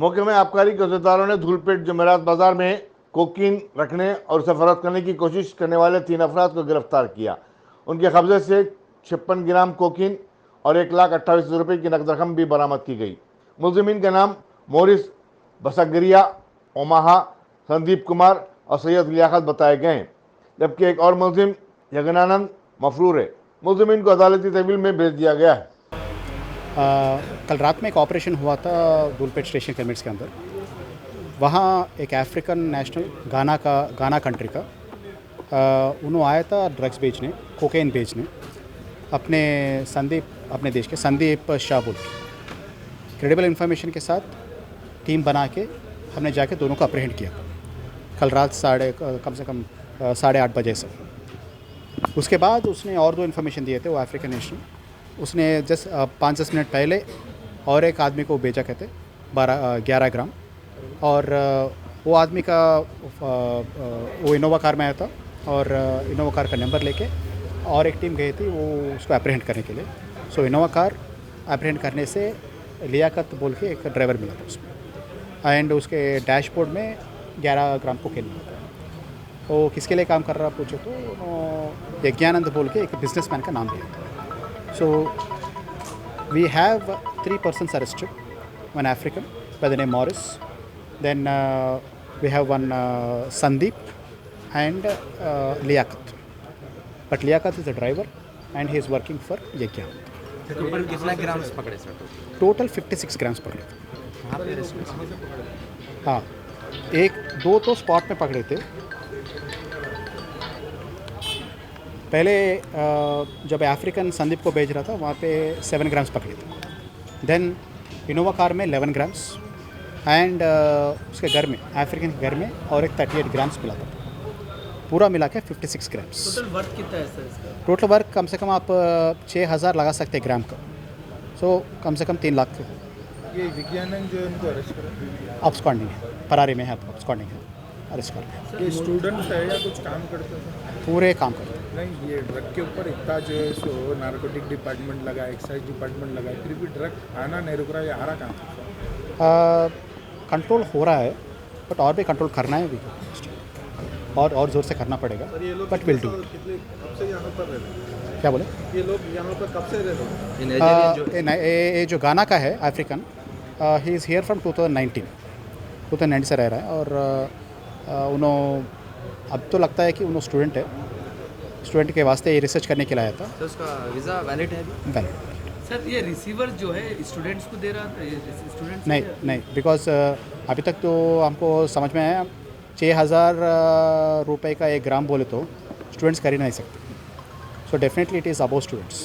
मौके में आबकारी के औहदेदारों ने धूलपेट जमेरात बाजार में कोकीन रखने और उसे फरोख्त करने की कोशिश करने वाले 3 अफराद को गिरफ्तार किया। उनके कब्जे से 56 ग्राम कोकीन और 1,28,000 रुपये की नकद रकम भी बरामद की गई। मुलजिमीन के नाम मोरिस बसगरिया, ओमाहा, संदीप कुमार और सैयद लियाकत बताए गए हैं, जबकि एक और मुलजिम यगनानंद मफरूर है। मुलजिमीन को अदालती तहवील में भेज दिया गया है। कल रात में एक ऑपरेशन हुआ था धूलपेट स्टेशन लिमिट्स के अंदर। वहाँ एक अफ्रीकन नेशनल गाना कंट्री का उन्होंने आया था ड्रग्स बेचने, कोकेन बेचने अपने देश के संदीप शाहबुल। क्रेडिबल इन्फॉर्मेशन के साथ टीम बना के हमने जाके दोनों को अप्रहेंड किया कल रात कम से कम 8:30 बजे से। उसके बाद उसने और 2 इन्फॉर्मेशन दिए थे, वो अफ्रीकन नेशनल। उसने जस्ट 5-10 मिनट पहले और एक आदमी को भेजा कहते 11 ग्राम, और वो आदमी का वो इनोवा कार में आया था और इनोवा कार का नंबर लेके और एक टीम गई थी वो उसको अप्रहेंड करने के लिए। सो इनोवा कार अप्रहेंड करने से लियाकत बोल के एक ड्राइवर मिला था उसमें, एंड उसके डैशबोर्ड में 11 ग्राम कोकेन मिला था। वो किसके लिए काम कर रहा पूछो तो यज्ञानंद बोल के एक बिजनेसमैन का नाम दिया था। So we have 3 persons arrested, one African by the name Morris, then we have one Sandeep and Liaquat. But Liaquat is the driver and he is working for Yekya. Total कितना grams पकड़े sir? Total 56 grams पकड़े थे। कहाँ पे arrest हुए? हाँ, 1-2 तो spot में पकड़े थे। पहले जब अफ्रीकन संदीप को भेज रहा था वहाँ पे 7 ग्राम्स पकड़े थे। देन इनोवा कार में 11 ग्राम्स एंड उसके घर में अफ्रीकन के घर में और एक 38 ग्राम्स मिला था। पूरा मिला के 56 ग्राम्स। टोटल वर्थ कितना है सर इसका? टोटल वर्क कम से कम आप 6,000 लगा सकते हैं ग्राम का, सो कम से कम 3 लाख। ये विज्ञानंद जो इनको अरेस्ट करा ऑब्सकॉन्डिंग है, फरारी में है, ऑब्सकॉन्डिंग है, अरेस्ट कर ये स्टूडेंट है या कुछ काम करते हैं? पूरे काम करते हैं। नहीं, ये ड्रग के ऊपर इतना जो है सो नारकोटिक डिपार्टमेंट लगा, एक्साइज डिपार्टमेंट लगा, फिर भी ड्रग आना नहीं रुक रहा है, आ रहा कहाँ? कंट्रोल हो रहा है, बट और भी कंट्रोल करना है, भी और ज़ोर से करना पड़ेगा, बट विल डू। कब से यहाँ पर रहते? क्या बोले? ये लोग यहाँ पर कब से रहते हैं? ये जो गाना का है African, he is here from 2019 से रह रहा है। और उन्होंने अब तो लगता है कि उन्होंने स्टूडेंट के वास्ते ये रिसर्च करने के लिए आया था। तो उसका वीज़ा वैलिड है अभी? वैलिड सर ये रिसीवर जो है स्टूडेंट्स को दे रहा था, स्टूडेंट्स नहीं, बिकॉज अभी तक तो हमको समझ में आया 6,000 रुपये का 1 ग्राम बोले तो स्टूडेंट्स कर ही नहीं सकते। So definitely it is about students.